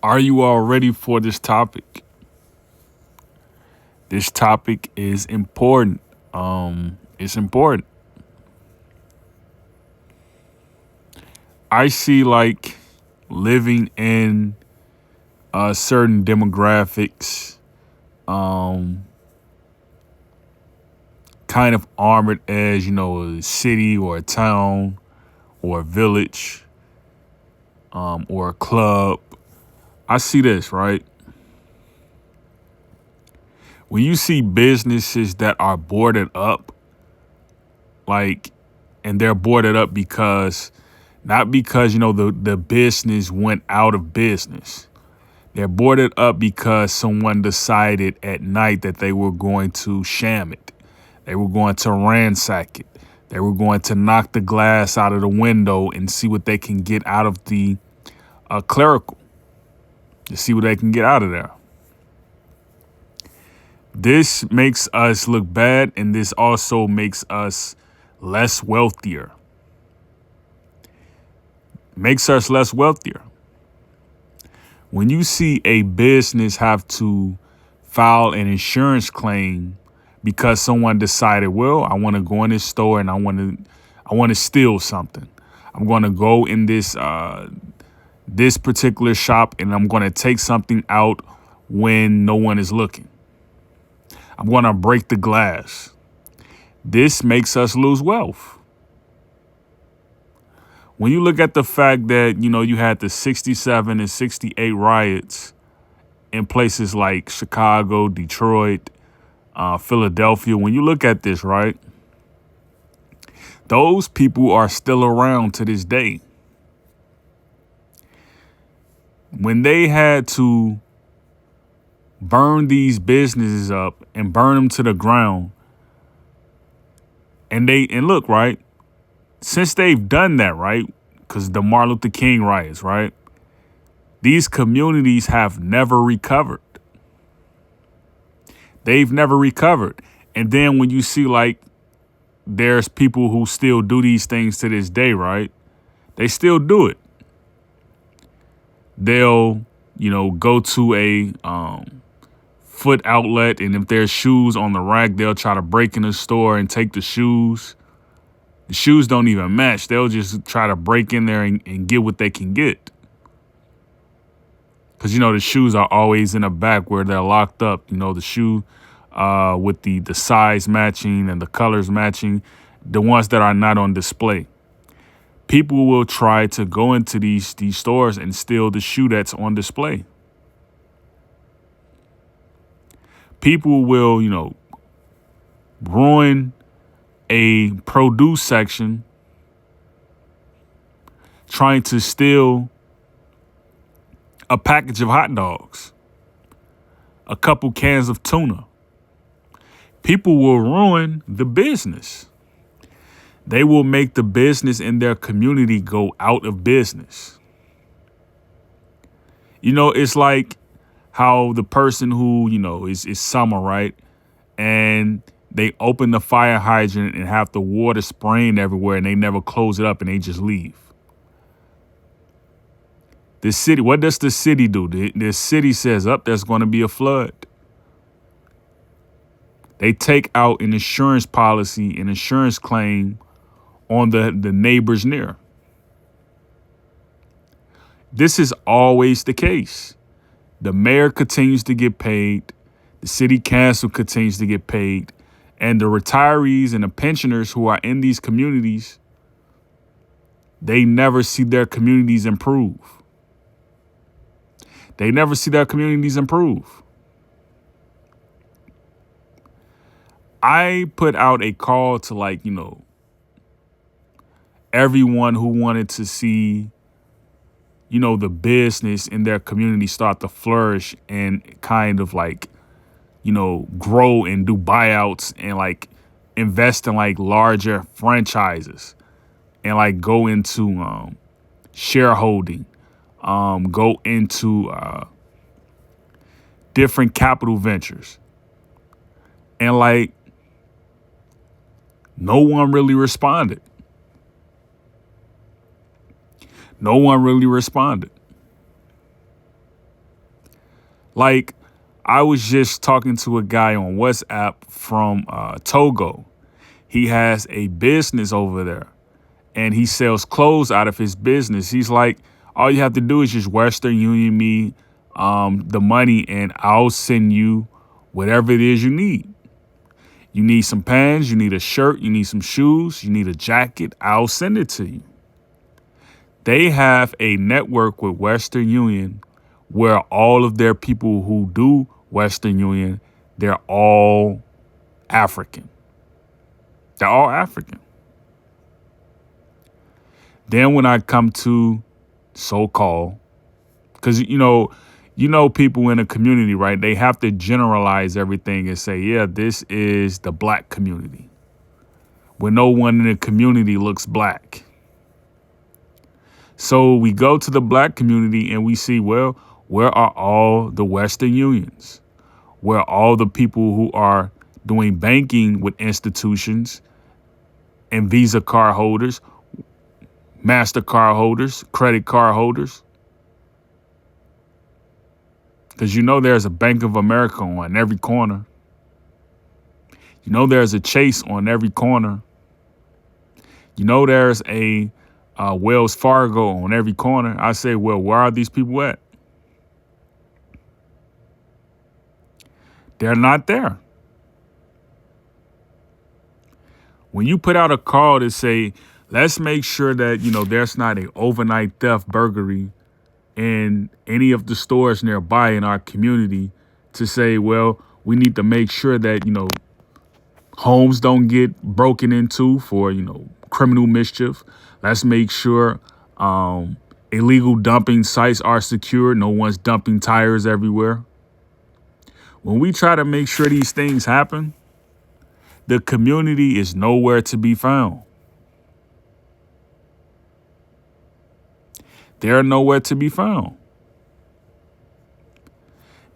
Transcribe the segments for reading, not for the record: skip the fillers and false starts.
Are you all ready for this topic? This topic is important. It's important. I see like living in certain demographics, um, kind of armored as a city or a town or a village, or a club. I see this right when you see businesses that are boarded up, like, and they're boarded up because not because the business went out of business. They're boarded up because someone decided at night that they were going to sham it. They were going to ransack it. They were going to knock the glass out of the window and see what they can get out of the clerical, to see what they can get out of there. This makes us look bad, and this also makes us less wealthier. Makes us less wealthier. When you see a business have to file an insurance claim because someone decided, well, I want to go in this store and I want to steal something. I'm going to go in this particular shop and I'm going to take something out when no one is looking. I'm going to break the glass. This makes us lose wealth. When you look at the fact that, you had the 67 and 68 riots in places like Chicago, Detroit, Philadelphia, when you look at this, right, those people are still around to this day. When they had to burn these businesses up and burn them to the ground, and look, right, since they've done that, right, because the Martin Luther King riots, right, these communities have never recovered. They've never recovered. And then when you see like there's people who still do these things to this day, right, they still do it. They'll, go to a foot outlet, and if there's shoes on the rack, they'll try to break in the store and take the shoes. The shoes don't even match. They'll just try to break in there and get what they can get. Because, the shoes are always in the back where they're locked up. The shoe with the size matching and the colors matching, the ones that are not on display. People will try to go into these stores and steal the shoe that's on display. People will, ruin a produce section trying to steal a package of hot dogs, a couple cans of tuna. People will ruin the business. They will make the business in their community go out of business. It's like how the person who, is summer, right? And they open the fire hydrant and have the water spraying everywhere and they never close it up and they just leave. The city, what does the city do? The city says, there's going to be a flood. They take out an insurance policy, an insurance claim on the neighbors near. This is always the case. The mayor continues to get paid. The city council continues to get paid. And the retirees and the pensioners who are in these communities, they never see their communities improve. They never see their communities improve. I put out a call to everyone who wanted to see, the business in their community start to flourish and kind of grow and do buyouts and invest in larger franchises and go into shareholding, go into different capital ventures. And no one really responded. No one really responded. Like, I was just talking to a guy on WhatsApp from Togo. He has a business over there and he sells clothes out of his business. He's like, all you have to do is just Western Union me the money and I'll send you whatever it is you need. You need some pants, you need a shirt, you need some shoes, you need a jacket, I'll send it to you. They have a network with Western Union where all of their people who do Western Union, they're all African. They're all African. Then when I come to so-called, because people in a community, right? They have to generalize everything and say, yeah, this is the black community, when no one in the community looks black. So we go to the black community and we see, well, where are all the Western Unions? Where are all the people who are doing banking with institutions and Visa card holders, MasterCard holders, credit card holders? Because there's a Bank of America on every corner. There's a Chase on every corner. There's a Wells Fargo on every corner. I say, well, where are these people at? They're not there. When you put out a call to say, let's make sure that, there's not an overnight theft burglary in any of the stores nearby in our community, to say, well, we need to make sure that, homes don't get broken into for, criminal mischief. Let's make sure illegal dumping sites are secure. No one's dumping tires everywhere. When we try to make sure these things happen, the community is nowhere to be found. They're nowhere to be found.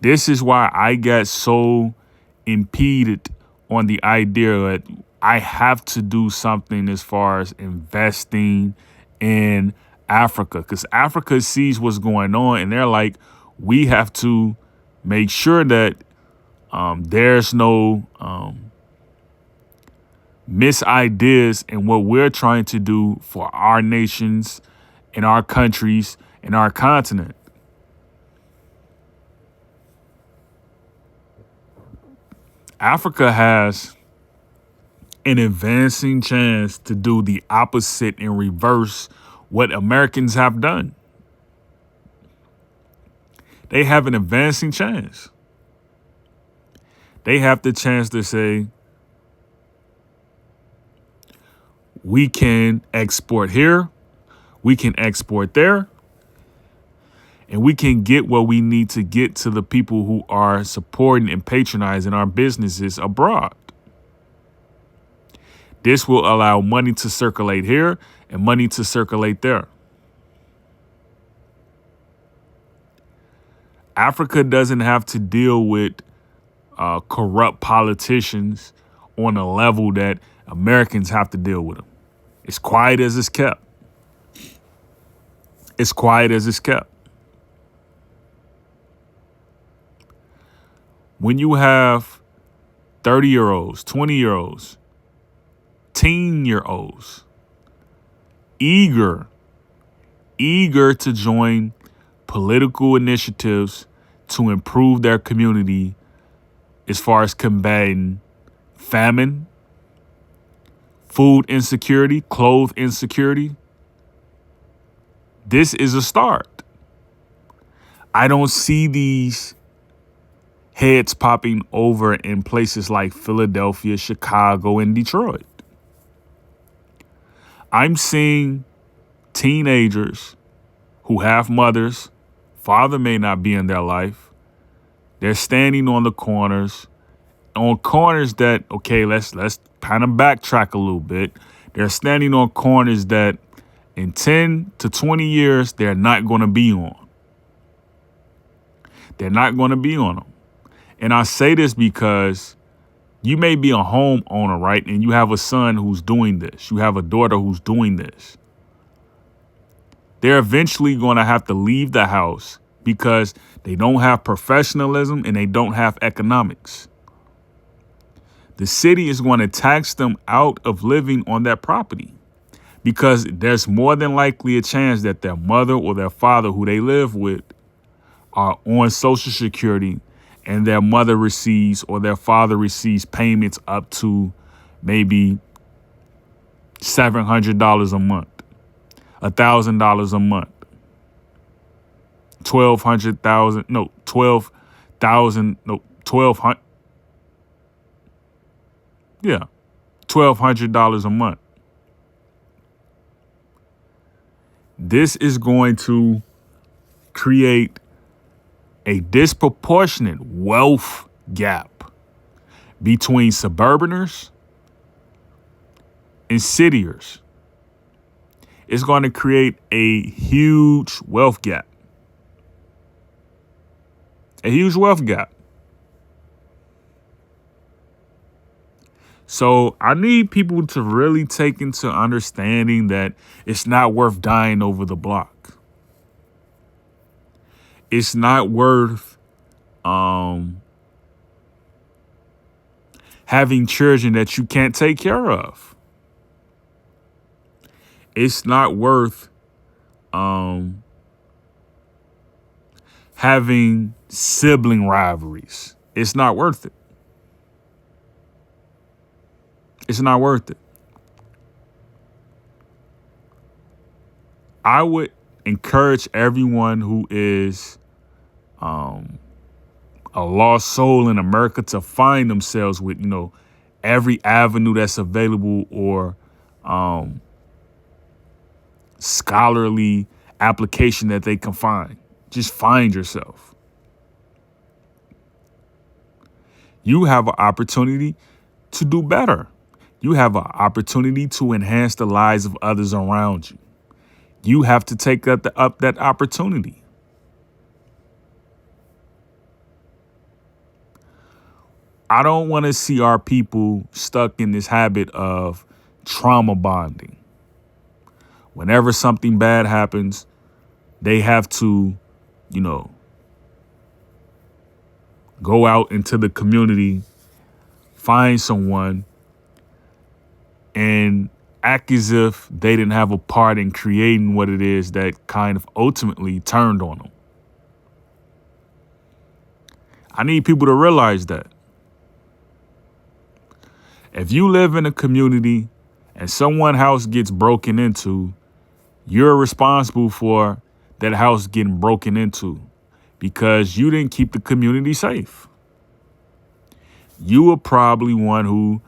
This is why I got so impeded on the idea that I have to do something as far as investing in Africa, because Africa sees what's going on and they're like, we have to make sure that there's no misideas in what we're trying to do for our nations, in our countries, in our continent. Africa has an advancing chance to do the opposite and reverse what Americans have done. They have an advancing chance. They have the chance to say, we can export here, we can export there, and we can get what we need to get to the people who are supporting and patronizing our businesses abroad. This will allow money to circulate here and money to circulate there. Africa doesn't have to deal with corrupt politicians on a level that Americans have to deal with them. It's quiet as it's kept. It's quiet as it's kept. When you have 30-year-olds, 20-year-olds, teen-year-olds, eager to join political initiatives to improve their community as far as combating famine, food insecurity, clothes insecurity, this is a start. I don't see these heads popping over in places like Philadelphia, Chicago, and Detroit. I'm seeing teenagers who have mothers, father may not be in their life. They're standing on the corners, that, okay, let's kind of backtrack a little bit. They're standing on corners that in 10 to 20 years, they're not going to be on. They're not going to be on them. And I say this because you may be a homeowner, right? And you have a son who's doing this. You have a daughter who's doing this. They're eventually going to have to leave the house, because they don't have professionalism and they don't have economics. The city is going to tax them out of living on that property because there's more than likely a chance that their mother or their father who they live with are on Social Security and their mother receives or their father receives payments up to maybe $700 a month, $1,000 a month, 1,200, no, 12,000, no, 1,200. Yeah, $1,200 a month. This is going to create a disproportionate wealth gap between suburbaners and cityers. It's going to create a huge wealth gap. A huge wealth gap. So I need people to really take into understanding that it's not worth dying over the block. It's not worth having children that you can't take care of. It's not worth having sibling rivalries. It's not worth it. It's not worth it. I would encourage everyone who is a lost soul in America to find themselves with, every avenue that's available or scholarly application that they can find. Just find yourself. You have an opportunity to do better. You have an opportunity to enhance the lives of others around you. You have to take up that opportunity. I don't want to see our people stuck in this habit of trauma bonding. Whenever something bad happens, they have to, go out into the community, find someone, and act as if they didn't have a part in creating what it is that kind of ultimately turned on them. I need people to realize that. If you live in a community and someone's house gets broken into, you're responsible for that house getting broken into because you didn't keep the community safe. You were probably one who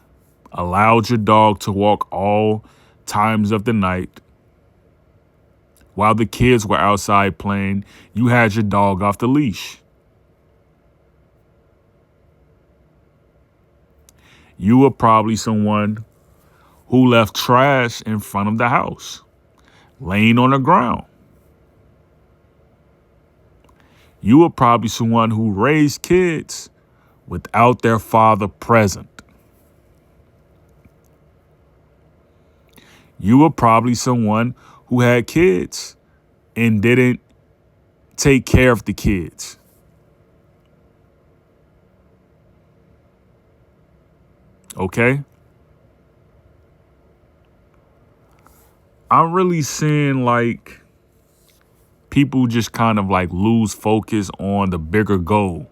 allowed your dog to walk all times of the night. While the kids were outside playing, you had your dog off the leash. You were probably someone who left trash in front of the house, laying on the ground. You were probably someone who raised kids without their father present. You were probably someone who had kids and didn't take care of the kids. Okay? I'm really seeing like people just kind of like lose focus on the bigger goal.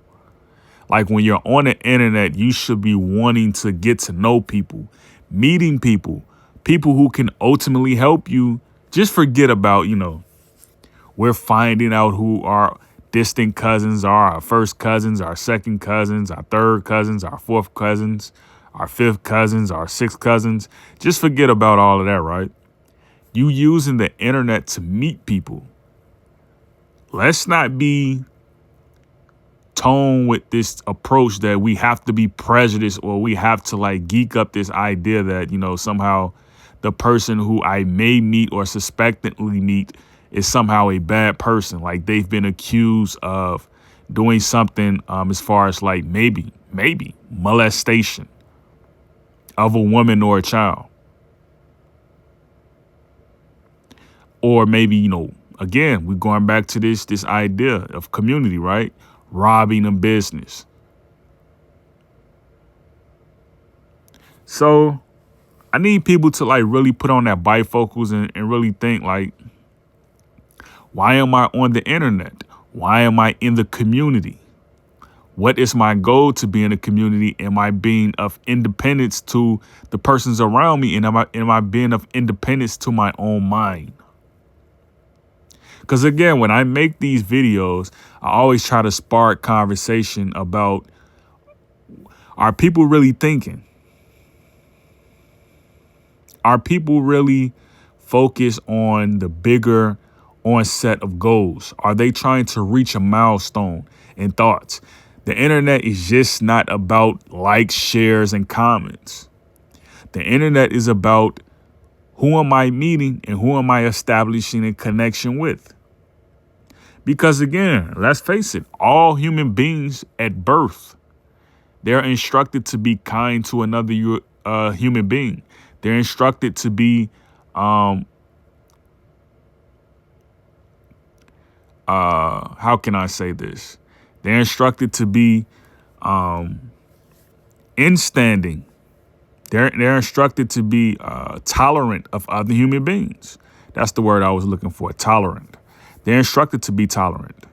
Like when you're on the internet, you should be wanting to get to know people, meeting people who can ultimately help you. Just forget about, we're finding out who our distant cousins are, our first cousins, our second cousins, our third cousins, our fourth cousins, our fifth cousins, our sixth cousins. Just forget about all of that, right? You using the internet to meet people. Let's not be tone with this approach that we have to be prejudiced or we have to like geek up this idea that, somehow the person who I may meet or suspectedly meet is somehow a bad person. Like they've been accused of doing something as far as like maybe molestation of a woman or a child. Or maybe, Again, we're going back to this idea of community, right? Robbing a business. So I need people to like really put on that bifocals and really think like, why am I on the internet? Why am I in the community? What is my goal to be in the community? Am I being of independence to the persons around me? And am I being of independence to my own mind? Because again, when I make these videos, I always try to spark conversation about, are people really thinking? Are people really focused on the bigger onset of goals? Are they trying to reach a milestone in thoughts? The internet is just not about likes, shares, and comments. The internet is about who am I meeting and who am I establishing a connection with? Because again, let's face it, all human beings at birth, they're instructed to be kind to another human being. They're instructed to be how can I say this? They're instructed to be instanding. They're instructed to be tolerant of other human beings. That's the word I was looking for, tolerant. They're instructed to be tolerant.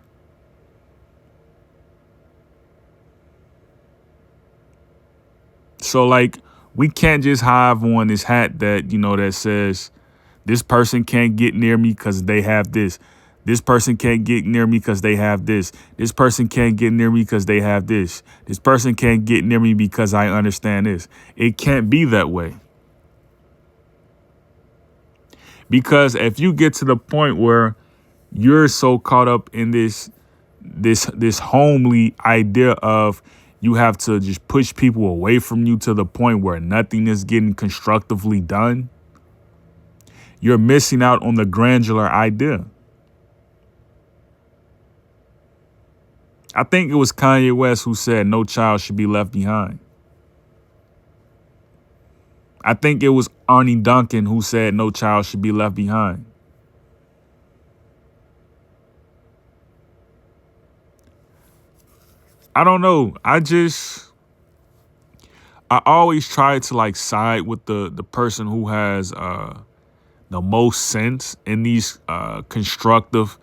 So like, we can't just have on this hat that, you know, that says this person can't get near me because they have this. This person can't get near me because they have this. This person can't get near me because they have this. This person can't get near me because I understand this. It can't be that way. Because if you get to the point where you're so caught up in this homely idea of you have to just push people away from you to the point where nothing is getting constructively done, you're missing out on the granular idea. I think it was Kanye West who said no child should be left behind. I think it was Arnie Duncan who said no child should be left behind. I don't know. I always try to like side with the person who has the most sense in these constructive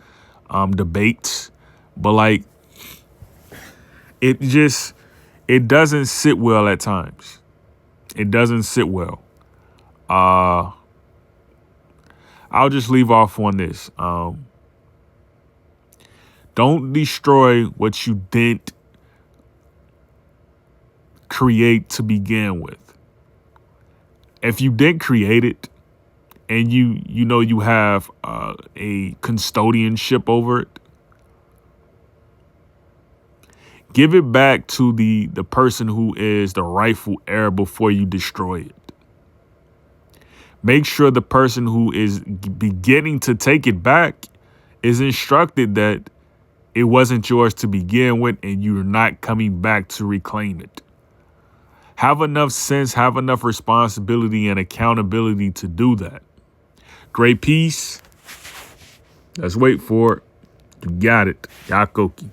debates. But like, it doesn't sit well at times. It doesn't sit well. I'll just leave off on this. Don't destroy what you didn't create to begin with. If you did create it and you know you have a custodianship over it, give it back to the person who is the rightful heir before you destroy it. Make sure the person who is beginning to take it back is instructed that it wasn't yours to begin with and you're not coming back to reclaim it. Have enough sense, have enough responsibility and accountability to do that. Great peace. Let's wait for it. You got it. Yakoki.